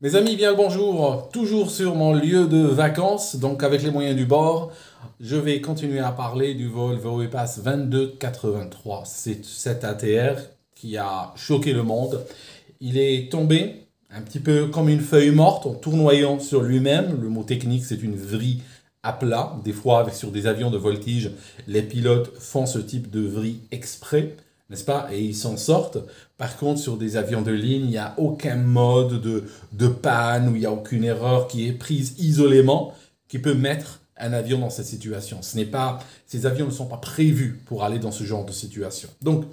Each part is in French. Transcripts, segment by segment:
Mes amis, bien le bonjour. Toujours sur mon lieu de vacances, donc avec les moyens du bord, je vais continuer à parler du vol VoePass 2283. C'est cet ATR qui a choqué le monde. Il est tombé un petit peu comme une feuille morte en tournoyant sur lui-même. Le mot technique, c'est une vrille à plat. Des fois, sur des avions de voltige, les pilotes font ce type de vrille exprès, n'est-ce pas? Et ils s'en sortent. Par contre, sur des avions de ligne, il n'y a aucun mode de panne ou il n'y a aucune erreur qui est prise isolément qui peut mettre un avion dans cette situation. Ces avions ne sont pas prévus pour aller dans ce genre de situation. Donc,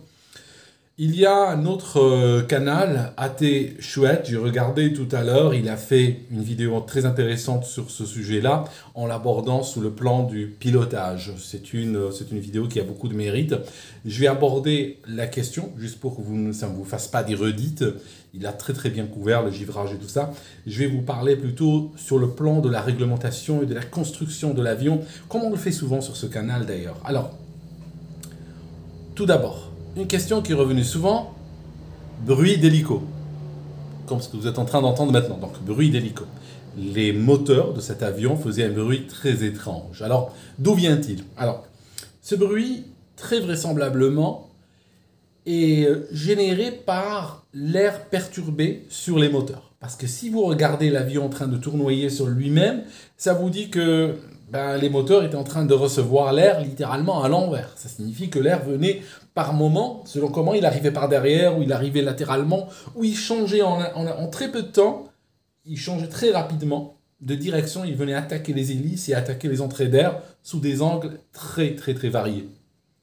il y a un autre canal, AT Chouette, j'ai regardé tout à l'heure, il a fait une vidéo très intéressante sur ce sujet-là, en l'abordant sous le plan du pilotage. C'est une vidéo qui a beaucoup de mérite. Je vais aborder la question, juste pour que ça ne vous fasse pas des redites. Il a très très bien couvert le givrage et tout ça. Je vais vous parler plutôt sur le plan de la réglementation et de la construction de l'avion, comme on le fait souvent sur ce canal d'ailleurs. Alors, tout d'abord, une question qui est revenue souvent, bruit d'hélico, comme ce que vous êtes en train d'entendre maintenant, donc bruit d'hélico. Les moteurs de cet avion faisaient un bruit très étrange. Alors, d'où vient-il? Alors, ce bruit, très vraisemblablement, est généré par l'air perturbé sur les moteurs. Parce que si vous regardez l'avion en train de tournoyer sur lui-même, ça vous dit que les moteurs étaient en train de recevoir l'air littéralement à l'envers. Ça signifie que l'air venait par moment, selon comment il arrivait par derrière, ou il arrivait latéralement, ou il changeait en très peu de temps, il changeait très rapidement de direction, il venait attaquer les hélices et attaquer les entrées d'air sous des angles très très très variés.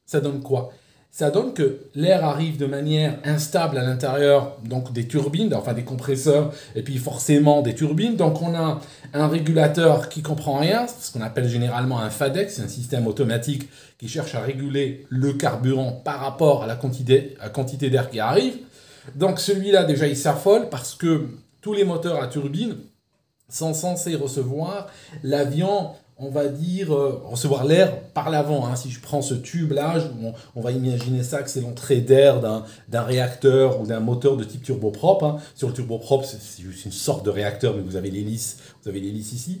Ça donne quoi? Ça donne que l'air arrive de manière instable à l'intérieur, donc des turbines, enfin des compresseurs, et puis forcément des turbines. Donc on a un régulateur qui comprend rien, ce qu'on appelle généralement un FADEC, c'est un système automatique qui cherche à réguler le carburant par rapport à la quantité d'air qui arrive. Donc celui-là déjà il s'affole parce que tous les moteurs à turbine sont censés recevoir l'avion, on va dire, recevoir l'air par l'avant. Hein. Si je prends ce tube-là, on va imaginer ça que c'est l'entrée d'air d'un réacteur ou d'un moteur de type turboprop. Hein. Sur le turboprop, c'est juste une sorte de réacteur, mais vous avez l'hélice ici.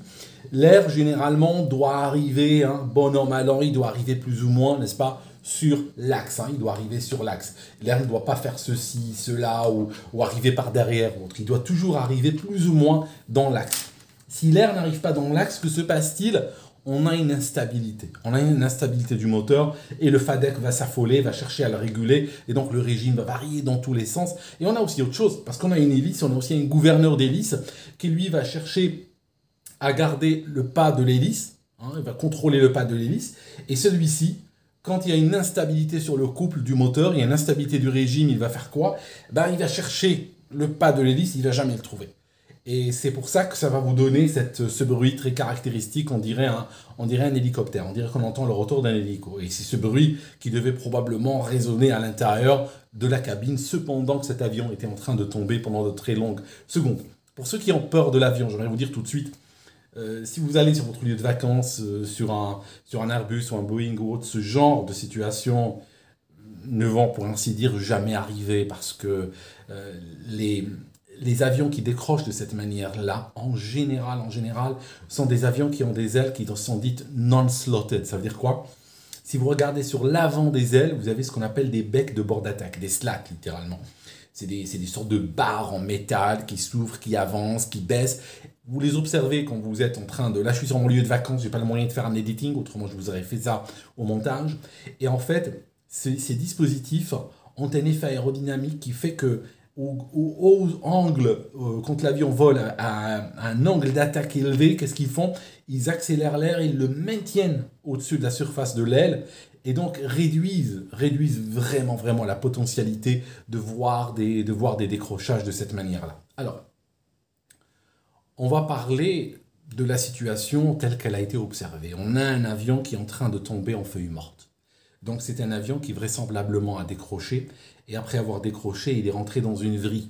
L'air, généralement, doit arriver, hein, bon an, mal an, il doit arriver plus ou moins, n'est-ce pas, sur l'axe, hein, il doit arriver sur l'axe. L'air ne doit pas faire ceci, cela, ou arriver par derrière, ou autre. Il doit toujours arriver plus ou moins dans l'axe. Si l'air n'arrive pas dans l'axe, que se passe-t-il? On a une instabilité. On a une instabilité du moteur et le FADEC va s'affoler, va chercher à le réguler et donc le régime va varier dans tous les sens. Et on a aussi autre chose, parce qu'on a une hélice, on a aussi un gouverneur d'hélice qui lui va chercher à garder le pas de l'hélice, hein, il va contrôler le pas de l'hélice et celui-ci, quand il y a une instabilité sur le couple du moteur, il y a une instabilité du régime, il va faire quoi? Il va chercher le pas de l'hélice, il ne va jamais le trouver. Et c'est pour ça que ça va vous donner ce bruit très caractéristique, on dirait un hélicoptère, on dirait qu'on entend le retour d'un hélico. Et c'est ce bruit qui devait probablement résonner à l'intérieur de la cabine, cependant que cet avion était en train de tomber pendant de très longues secondes. Pour ceux qui ont peur de l'avion, j'aimerais vous dire tout de suite, si vous allez sur votre lieu de vacances, sur un Airbus ou un Boeing ou autre, ce genre de situation ne vont pour ainsi dire jamais arriver parce que les avions qui décrochent de cette manière-là, en général, sont des avions qui ont des ailes qui sont dites non-slotted. Ça veut dire quoi? Si vous regardez sur l'avant des ailes, vous avez ce qu'on appelle des becs de bord d'attaque, des slats littéralement. C'est des sortes de barres en métal qui s'ouvrent, qui avancent, qui baissent. Vous les observez quand vous êtes en train de... Là, je suis sur mon lieu de vacances, je n'ai pas le moyen de faire un editing, autrement je vous aurais fait ça au montage. Et en fait, ces dispositifs ont un effet aérodynamique qui fait que au angle, quand l'avion vole à un angle d'attaque élevé, qu'est-ce qu'ils font? Ils accélèrent l'air, ils le maintiennent au-dessus de la surface de l'aile et donc réduisent vraiment, vraiment la potentialité de voir des décrochages de cette manière-là. Alors, on va parler de la situation telle qu'elle a été observée. On a un avion qui est en train de tomber en feuille morte. Donc c'est un avion qui vraisemblablement a décroché, et après avoir décroché, il est rentré dans une vrille.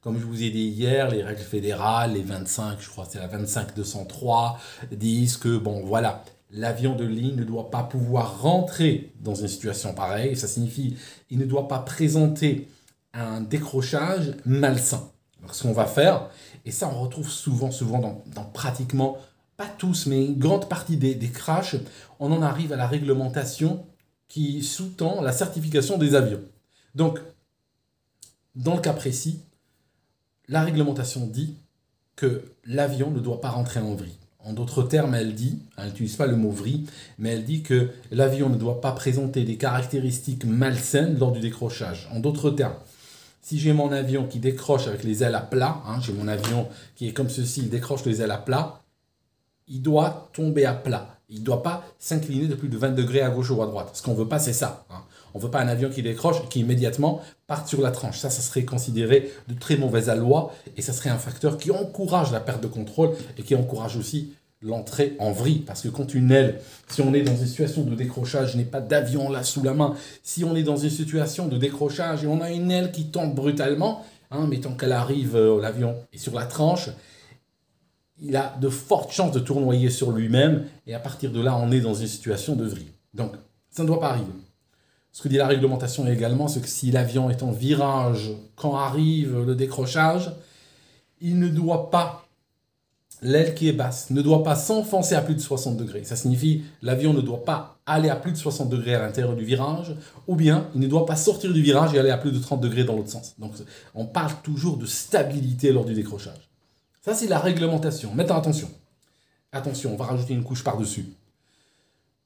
Comme je vous ai dit hier, les règles fédérales, les 25, je crois que c'est la 25-203, disent que, bon voilà, l'avion de ligne ne doit pas pouvoir rentrer dans une situation pareille. Ça signifie qu'il ne doit pas présenter un décrochage malsain. Donc, ce qu'on va faire, et ça on retrouve souvent dans pratiquement, pas tous, mais une grande partie des crashs, on en arrive à la réglementation qui sous-tend la certification des avions. Donc, dans le cas précis, la réglementation dit que l'avion ne doit pas rentrer en vrille. En d'autres termes, elle n'utilise pas le mot vrille, mais elle dit que l'avion ne doit pas présenter des caractéristiques malsaines lors du décrochage. En d'autres termes, si j'ai mon avion qui décroche avec les ailes à plat, j'ai mon avion qui est comme ceci, il décroche les ailes à plat, il doit tomber à plat. Il ne doit pas s'incliner de plus de 20 degrés à gauche ou à droite. Ce qu'on ne veut pas, c'est ça. On ne veut pas un avion qui décroche et qui immédiatement parte sur la tranche. Ça serait considéré de très mauvaise loi et ça serait un facteur qui encourage la perte de contrôle et qui encourage aussi l'entrée en vrille. Parce que quand une aile, si on est dans une situation de décrochage, je n'ai pas d'avion là sous la main, si on est dans une situation de décrochage et on a une aile qui tombe brutalement, mettons qu'elle arrive, l'avion est sur la tranche, il a de fortes chances de tournoyer sur lui-même et à partir de là, on est dans une situation de vrille. Donc, ça ne doit pas arriver. Ce que dit la réglementation également, c'est que si l'avion est en virage, quand arrive le décrochage, il ne doit pas, l'aile qui est basse, ne doit pas s'enfoncer à plus de 60 degrés. Ça signifie l'avion ne doit pas aller à plus de 60 degrés à l'intérieur du virage, ou bien il ne doit pas sortir du virage et aller à plus de 30 degrés dans l'autre sens. Donc, on parle toujours de stabilité lors du décrochage. Ça, c'est la réglementation. Maintenant, attention. Attention, on va rajouter une couche par-dessus.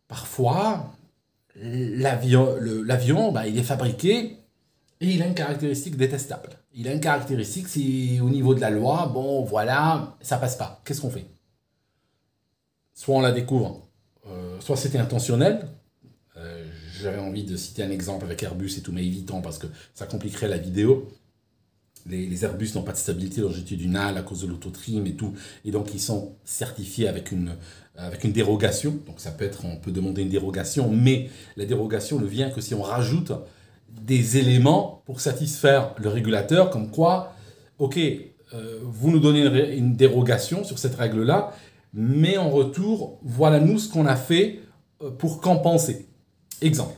Parfois, l'avion, il est fabriqué et il a une caractéristique détestable. Il a une caractéristique, c'est au niveau de la loi, bon, voilà, ça passe pas. Qu'est-ce qu'on fait? Soit on la découvre, soit c'était intentionnel. J'avais envie de citer un exemple avec Airbus et tout, mais évitons parce que ça compliquerait la vidéo. Les Airbus n'ont pas de stabilité longitudinale à cause de l'autotrim et tout. Et donc, ils sont certifiés avec une dérogation. Donc, ça peut être, on peut demander une dérogation, mais la dérogation ne vient que si on rajoute des éléments pour satisfaire le régulateur, comme quoi, ok, vous nous donnez une dérogation sur cette règle-là, mais en retour, voilà nous ce qu'on a fait pour compenser. Exemple.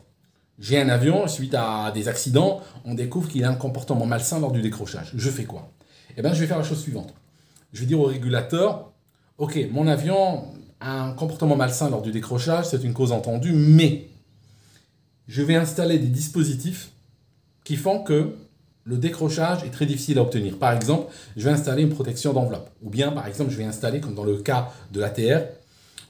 J'ai un avion, suite à des accidents, on découvre qu'il a un comportement malsain lors du décrochage. Je fais quoi? Eh bien, je vais faire la chose suivante. Je vais dire au régulateur, ok, mon avion a un comportement malsain lors du décrochage, c'est une cause entendue, mais je vais installer des dispositifs qui font que le décrochage est très difficile à obtenir. Par exemple, je vais installer une protection d'enveloppe. Ou bien, par exemple, je vais installer, comme dans le cas de l'ATR,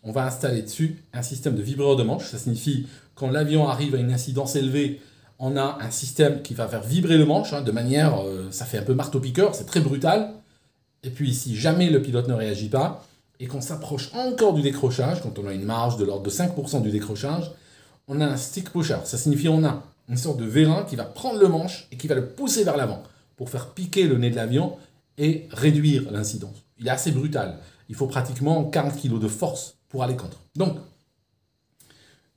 on va installer dessus un système de vibreur de manche. Ça signifie quand l'avion arrive à une incidence élevée, on a un système qui va faire vibrer le manche, de manière, ça fait un peu marteau-piqueur, c'est très brutal. Et puis si jamais le pilote ne réagit pas, et qu'on s'approche encore du décrochage, quand on a une marge de l'ordre de 5% du décrochage, on a un stick pusher. Ça signifie qu'on a une sorte de vérin qui va prendre le manche et qui va le pousser vers l'avant pour faire piquer le nez de l'avion et réduire l'incidence. Il est assez brutal. Il faut pratiquement 40 kg de force pour aller contre. Donc,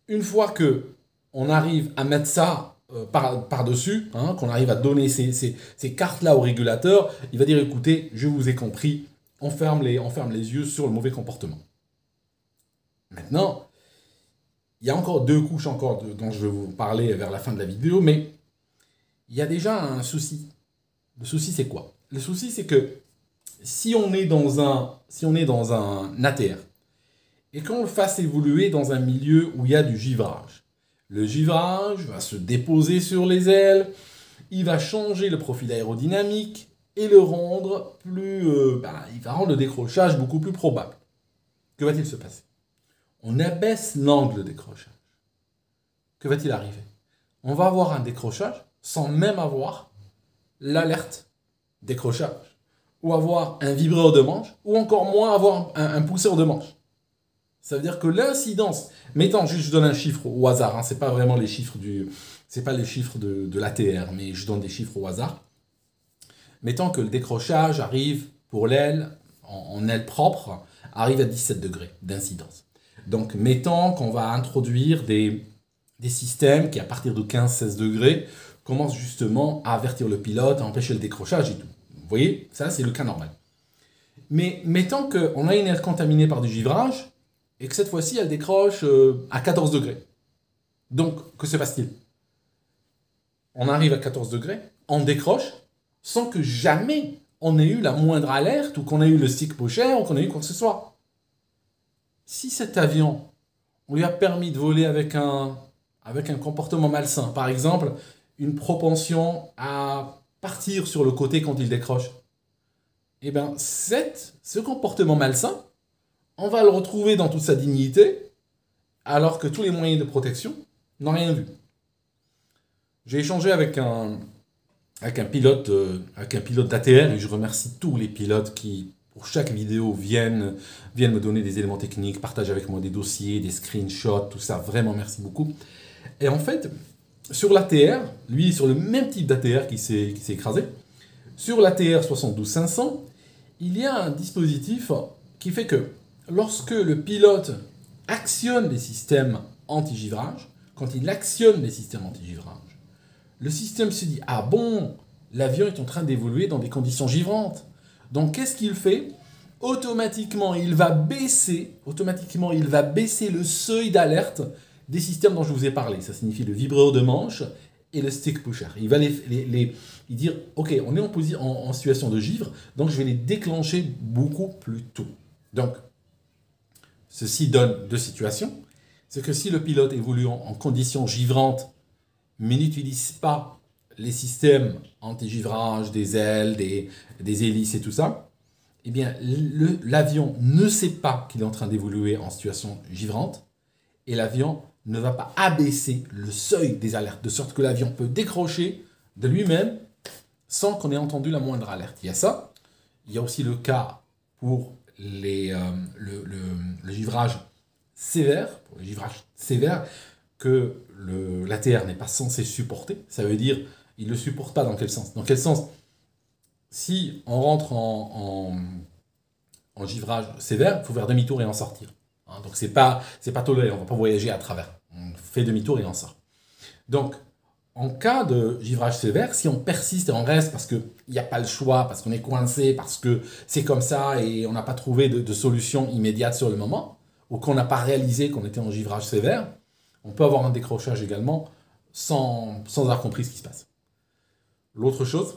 une fois que on arrive à mettre ça par-dessus, qu'on arrive à donner ces cartes-là au régulateur, il va dire, écoutez, je vous ai compris, on ferme les yeux sur le mauvais comportement. Maintenant, il y a encore deux couches dont je vais vous parler vers la fin de la vidéo, mais il y a déjà un souci. Le souci, c'est quoi? Le souci, c'est que si on est dans un ATR, et qu'on le fasse évoluer dans un milieu où il y a du givrage. Le givrage va se déposer sur les ailes, il va changer le profil aérodynamique et le rendre il va rendre le décrochage beaucoup plus probable. Que va-t-il se passer? On abaisse l'angle de décrochage. Que va-t-il arriver? On va avoir un décrochage sans même avoir l'alerte décrochage, ou avoir un vibreur de manche, ou encore moins avoir un pousseur de manche. Ça veut dire que l'incidence, mettons, je donne un chiffre au hasard, c'est pas vraiment les chiffres c'est pas les chiffres de l'ATR, mais je donne des chiffres au hasard. Mettons que le décrochage arrive pour l'aile, en aile propre, arrive à 17 degrés d'incidence. Donc, mettons qu'on va introduire des systèmes qui, à partir de 15-16 degrés, commencent justement à avertir le pilote, à empêcher le décrochage et tout. Vous voyez, ça, c'est le cas normal. Mais mettons qu'on a une aile contaminée par du givrage, et que cette fois-ci, elle décroche à 14 degrés. Donc, que se passe-t-il? On arrive à 14 degrés, on décroche, sans que jamais on ait eu la moindre alerte, ou qu'on ait eu le stick pusher, ou qu'on ait eu quoi que ce soit. Si cet avion, on lui a permis de voler avec un comportement malsain, par exemple, une propension à partir sur le côté quand il décroche, eh bien, ce comportement malsain, on va le retrouver dans toute sa dignité, alors que tous les moyens de protection n'ont rien vu. J'ai échangé avec un pilote d'ATR, et je remercie tous les pilotes qui, pour chaque vidéo, viennent me donner des éléments techniques, partagent avec moi des dossiers, des screenshots, tout ça. Vraiment, merci beaucoup. Et en fait, sur l'ATR, lui, sur le même type d'ATR qui s'est écrasé, sur l'ATR 72500, il y a un dispositif qui fait que lorsque le pilote actionne les systèmes anti-givrage, quand il actionne les systèmes anti-givrage, le système se dit « Ah bon, l'avion est en train d'évoluer dans des conditions givrantes. » Donc qu'est-ce qu'il fait? Automatiquement, il va baisser le seuil d'alerte des systèmes dont je vous ai parlé. Ça signifie le vibreur de manche et le stick pusher. Il va il dire « Ok, on est en situation de givre, donc je vais les déclencher beaucoup plus tôt. » Donc, ceci donne deux situations. C'est que si le pilote évolue en conditions givrantes, mais n'utilise pas les systèmes anti-givrage, des ailes, des hélices et tout ça, eh bien, l'avion ne sait pas qu'il est en train d'évoluer en situation givrante, et l'avion ne va pas abaisser le seuil des alertes, de sorte que l'avion peut décrocher de lui-même sans qu'on ait entendu la moindre alerte. Il y a ça. Il y a aussi le cas pour le givrage sévère, que l'ATR n'est pas censé supporter. Ça veut dire, il ne le supporte pas dans quel sens? Dans quel sens? Si on rentre en givrage sévère, il faut faire demi-tour et en sortir. Hein, donc c'est pas toléré, on ne va pas voyager à travers. On fait demi-tour et on sort. Donc, en cas de givrage sévère, si on persiste et on reste parce qu'il n'y a pas le choix, parce qu'on est coincé, parce que c'est comme ça et on n'a pas trouvé de solution immédiate sur le moment, ou qu'on n'a pas réalisé qu'on était en givrage sévère, on peut avoir un décrochage également sans avoir compris ce qui se passe. L'autre chose,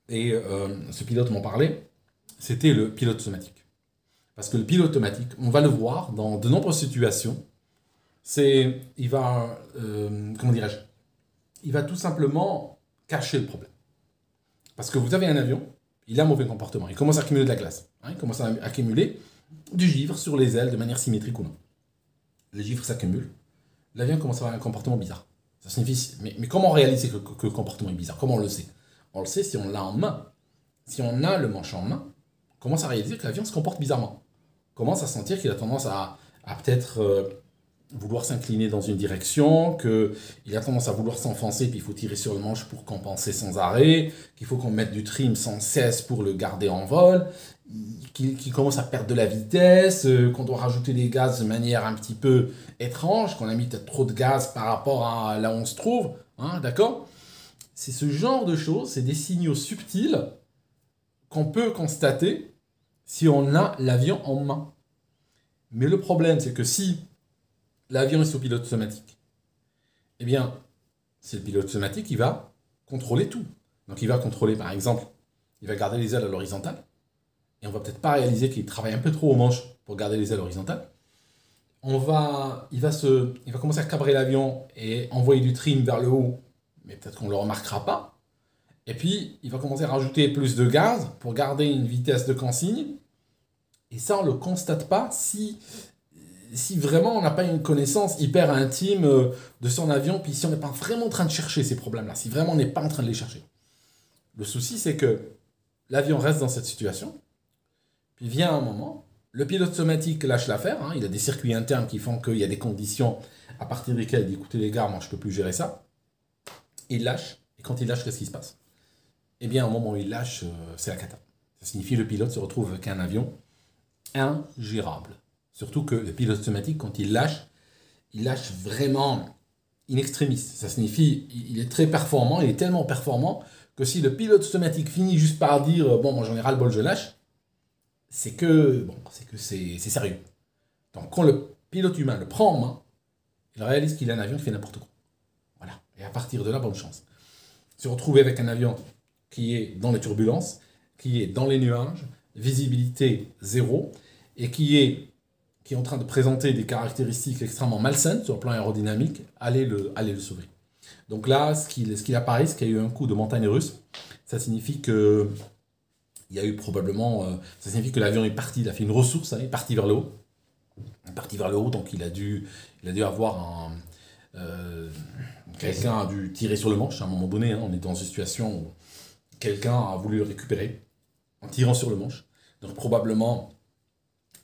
et ce pilote m'en parlait, c'était le pilote automatique. Parce que le pilote automatique, on va le voir dans de nombreuses situations, il va tout simplement cacher le problème. Parce que vous avez un avion, il a un mauvais comportement, il commence à accumuler de la glace, hein, il commence à accumuler du givre sur les ailes de manière symétrique ou non. Le givre s'accumule, l'avion commence à avoir un comportement bizarre. Ça signifie, mais comment réaliser que le comportement est bizarre? Comment on le sait? On le sait si on l'a en main. Si on a le manche en main, on commence à réaliser que l'avion se comporte bizarrement. On commence à sentir qu'il a tendance à peut-être vouloir s'incliner dans une direction, qu'il a tendance à vouloir s'enfoncer, puis il faut tirer sur le manche pour compenser sans arrêt, qu'il faut qu'on mette du trim sans cesse pour le garder en vol, qu'il commence à perdre de la vitesse, qu'on doit rajouter des gaz de manière un petit peu étrange, qu'on a mis peut-être trop de gaz par rapport à là où on se trouve, hein, d'accord? C'est ce genre de choses, c'est des signaux subtils qu'on peut constater si on a l'avion en main. Mais le problème, c'est que si l'avion est sous pilote automatique, eh bien, c'est le pilote automatique qui va contrôler tout. Donc il va contrôler, par exemple, il va garder les ailes à l'horizontale, et on va peut-être pas réaliser qu'il travaille un peu trop au manche pour garder les ailes horizontales. Il va commencer à cabrer l'avion et envoyer du trim vers le haut, mais peut-être qu'on ne le remarquera pas. Et puis, il va commencer à rajouter plus de gaz pour garder une vitesse de consigne. Et ça, on ne le constate pas si vraiment on n'a pas une connaissance hyper intime de son avion, puis si on n'est pas vraiment en train de chercher ces problèmes-là, si vraiment on n'est pas en train de les chercher. Le souci, c'est que l'avion reste dans cette situation, puis vient un moment, le pilote automatique lâche l'affaire, hein, il a des circuits internes qui font qu'il y a des conditions à partir desquelles il dit « Écoutez les gars, moi je ne peux plus gérer ça ». Il lâche, et quand il lâche, qu'est-ce qui se passe? Eh bien, au moment où il lâche, c'est la cata. Ça signifie que le pilote se retrouve avec un avion ingérable. Surtout que le pilote automatique, quand il lâche vraiment in extremis. Ça signifie il est très performant, il est tellement performant que si le pilote automatique finit juste par dire « Bon, moi j'en ai ras le bol, je lâche », c'est que c'est sérieux. Donc quand le pilote humain le prend en main, il réalise qu'il a un avion qui fait n'importe quoi. Voilà. Et à partir de là, bonne chance. Se retrouver avec un avion qui est dans les turbulences, qui est dans les nuages, visibilité zéro, et qui est en train de présenter des caractéristiques extrêmement malsaines sur le plan aérodynamique, allez le sauver. Donc là, ce qu'il apparaît, c'est qu'il y a eu un coup de montagne russe. Ça signifie que il y a eu probablement, ça signifie que l'avion est parti, il a fait une ressource, hein, il est parti vers le haut. Il est parti vers le haut, donc il a dû avoir quelqu'un a dû tirer sur le manche à un moment donné. Hein, on est dans une situation où quelqu'un a voulu le récupérer en tirant sur le manche. Donc probablement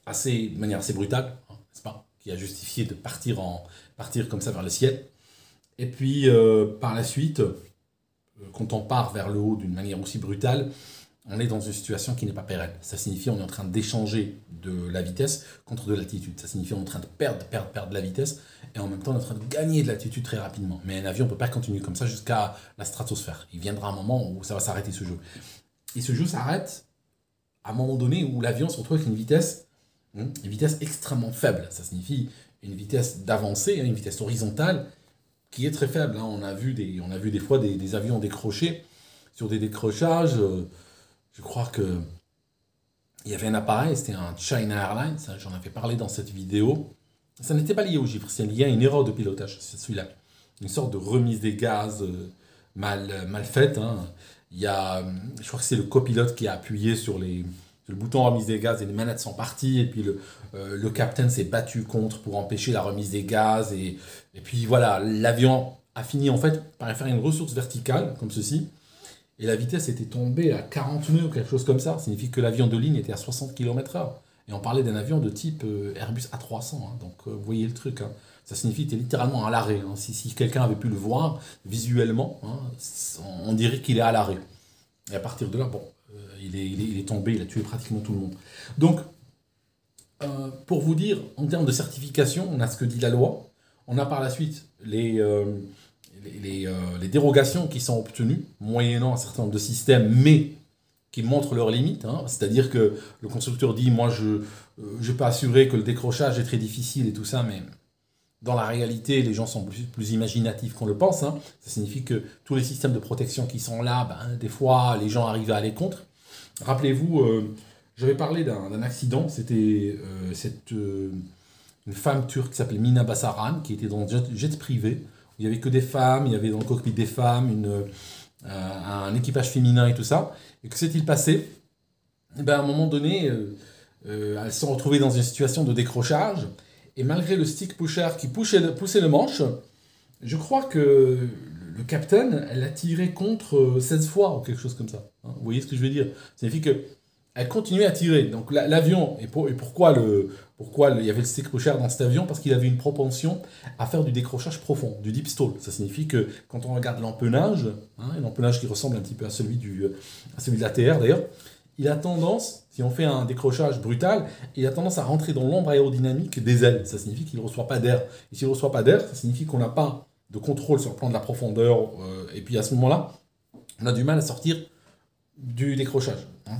de manière assez brutale, hein, n'est-ce pas, qui a justifié de partir comme ça vers le ciel. Et puis par la suite, quand on part vers le haut d'une manière aussi brutale, on est dans une situation qui n'est pas pérenne. Ça signifie qu'on est en train d'échanger de la vitesse contre de l'altitude. Ça signifie qu'on est en train de perdre de la vitesse et en même temps on est en train de gagner de l'altitude très rapidement. Mais un avion ne peut pas continuer comme ça jusqu'à la stratosphère. Il viendra un moment où ça va s'arrêter ce jeu. Et ce jeu s'arrête à un moment donné où l'avion se retrouve avec une vitesse extrêmement faible. Ça signifie une vitesse d'avancée, une vitesse horizontale qui est très faible. On a vu des fois des avions décrocher sur des décrochages. Je crois que il y avait un appareil, c'était un China Airlines, j'en avais parlé dans cette vidéo. Ça n'était pas lié au givre, c'est lié à une erreur de pilotage, c'est celui-là. Une sorte de remise des gaz mal faite. Hein. Je crois que c'est le copilote qui a appuyé sur le bouton remise des gaz et les manettes sont parties. Et puis le capitaine s'est battu contre pour empêcher la remise des gaz. Et puis voilà, l'avion a fini en fait par faire une ressource verticale, comme ceci. Et la vitesse était tombée à 40 nœuds ou quelque chose comme ça. Ça signifie que l'avion de ligne était à 60 km/h. Et on parlait d'un avion de type Airbus A300. Hein. Donc vous voyez le truc. Hein. Ça signifie qu'il était littéralement à l'arrêt. Hein. Si quelqu'un avait pu le voir visuellement, hein, on dirait qu'il est à l'arrêt. Et à partir de là, bon, il est tombé, il a tué pratiquement tout le monde. Donc, pour vous dire, en termes de certification, on a ce que dit la loi. On a par la suite les dérogations qui sont obtenues, moyennant un certain nombre de systèmes, mais qui montrent leurs limites. Hein. C'est-à-dire que le constructeur dit, moi, je peux assurer que le décrochage est très difficile et tout ça, mais dans la réalité, les gens sont plus imaginatifs qu'on le pense. Hein. Ça signifie que tous les systèmes de protection qui sont là, des fois, les gens arrivent à aller contre. Rappelez-vous, j'avais parlé d'un accident, c'était une femme turque qui s'appelait Mina Basaran, qui était dans un jet privé. Il n'y avait que des femmes, il y avait dans le cockpit des femmes, un équipage féminin et tout ça. Et que s'est-il passé? À un moment donné, elles se sont retrouvées dans une situation de décrochage. Et malgré le stick pusher qui poussait le manche, je crois que le capitaine, elle a tiré contre 16 fois ou quelque chose comme ça. Hein, vous voyez ce que je veux dire? Ça signifie qu'elle continuait à tirer. Donc l'avion, et pourquoi il y avait le stick pusher dans cet avion? Parce qu'il avait une propension à faire du décrochage profond, du deep stall. Ça signifie que quand on regarde l'empennage, hein, l'empennage qui ressemble un petit peu à celui de l'ATR d'ailleurs, il a tendance, si on fait un décrochage brutal, il a tendance à rentrer dans l'ombre aérodynamique des ailes. Ça signifie qu'il ne reçoit pas d'air. Et s'il ne reçoit pas d'air, ça signifie qu'on n'a pas de contrôle sur le plan de la profondeur. Et puis à ce moment-là, on a du mal à sortir du décrochage. Hein.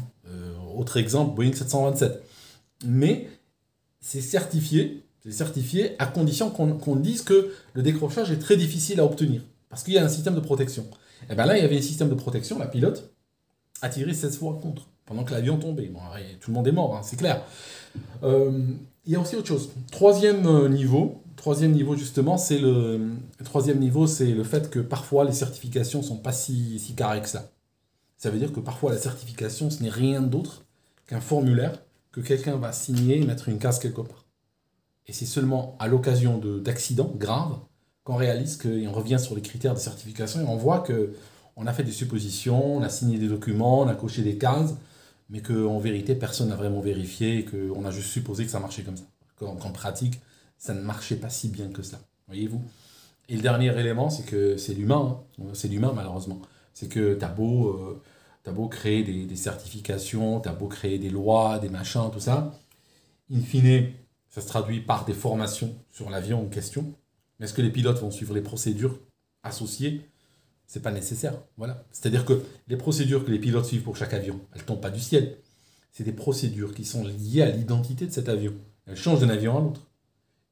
Autre exemple, Boeing 727. Mais c'est certifié à condition qu'on dise que le décrochage est très difficile à obtenir. Parce qu'il y a un système de protection. Et bien là, il y avait un système de protection, la pilote a tiré 16 fois contre, pendant que l'avion tombait. Bon, tout le monde est mort, hein, c'est clair. Il y a aussi autre chose. Troisième niveau justement, c'est le fait que parfois les certifications ne sont pas si carrées que ça. Ça veut dire que parfois la certification, ce n'est rien d'autre qu'un formulaire que quelqu'un va signer et mettre une case quelque part. Et c'est seulement à l'occasion d'accidents graves qu'on réalise qu'on revient sur les critères de certification et on voit qu'on a fait des suppositions, on a signé des documents, on a coché des cases, mais qu'en vérité, personne n'a vraiment vérifié et qu'on a juste supposé que ça marchait comme ça. Qu'en pratique, ça ne marchait pas si bien que ça. Voyez-vous? Et le dernier élément, c'est que c'est l'humain. Hein. C'est l'humain, malheureusement. C'est que t'as beau créer des certifications, t'as beau créer des lois, des machins, tout ça. In fine, ça se traduit par des formations sur l'avion en question. Mais est-ce que les pilotes vont suivre les procédures associées? C'est pas nécessaire. Voilà. C'est-à-dire que les procédures que les pilotes suivent pour chaque avion, elles ne tombent pas du ciel. C'est des procédures qui sont liées à l'identité de cet avion. Elles changent d'un avion à l'autre.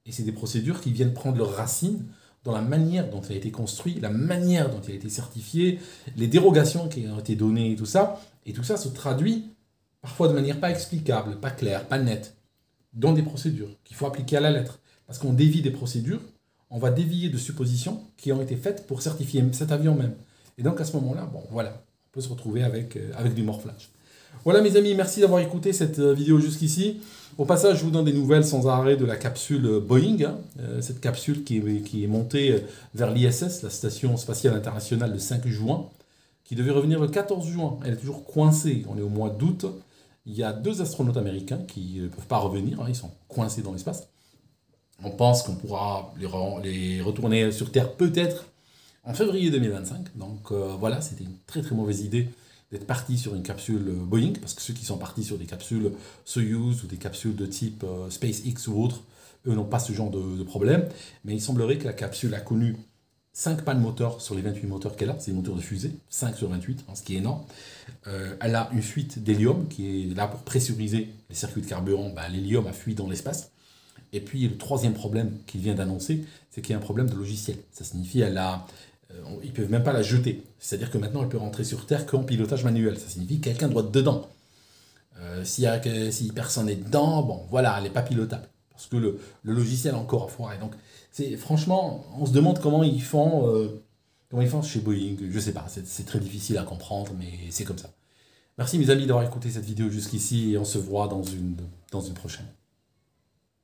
Et c'est des procédures qui viennent prendre leurs racines dans la manière dont il a été construit, la manière dont il a été certifié, les dérogations qui ont été données et tout ça. Et tout ça se traduit parfois de manière pas explicable, pas claire, pas nette, dans des procédures qu'il faut appliquer à la lettre. Parce qu'on dévie des procédures, on va dévier de suppositions qui ont été faites pour certifier cet avion même. Et donc à ce moment-là, bon voilà, on peut se retrouver avec du morflage. Voilà mes amis, merci d'avoir écouté cette vidéo jusqu'ici. Au passage, je vous donne des nouvelles sans arrêt de la capsule Boeing, hein, cette capsule qui est montée vers l'ISS, la Station Spatiale Internationale, le 5 juin, qui devait revenir le 14 juin. Elle est toujours coincée, on est au mois d'août. Il y a 2 astronautes américains qui ne peuvent pas revenir, hein, ils sont coincés dans l'espace. On pense qu'on pourra les retourner sur Terre peut-être en février 2025. Donc voilà, c'était une très très mauvaise idée d'être parti sur une capsule Boeing, parce que ceux qui sont partis sur des capsules Soyuz ou des capsules de type SpaceX ou autres, eux n'ont pas ce genre de problème. Mais il semblerait que la capsule a connu 5 pannes moteurs sur les 28 moteurs qu'elle a, c'est des moteurs de fusée, 5 sur 28, hein, ce qui est énorme. Elle a une fuite d'hélium qui est là pour pressuriser les circuits de carburant. Ben, l'hélium a fui dans l'espace. Et puis le troisième problème qu'il vient d'annoncer, c'est qu'il y a un problème de logiciel. Ça signifie qu'elle ils ne peuvent même pas la jeter. C'est-à-dire que maintenant, elle peut rentrer sur Terre qu'en pilotage manuel. Ça signifie que quelqu'un doit être dedans. Si personne n'est dedans, bon, voilà, elle n'est pas pilotable. Parce que le logiciel a encore à foirer. Donc, franchement, on se demande comment ils font chez Boeing. Je ne sais pas, c'est très difficile à comprendre, mais c'est comme ça. Merci mes amis d'avoir écouté cette vidéo jusqu'ici et on se voit dans une prochaine.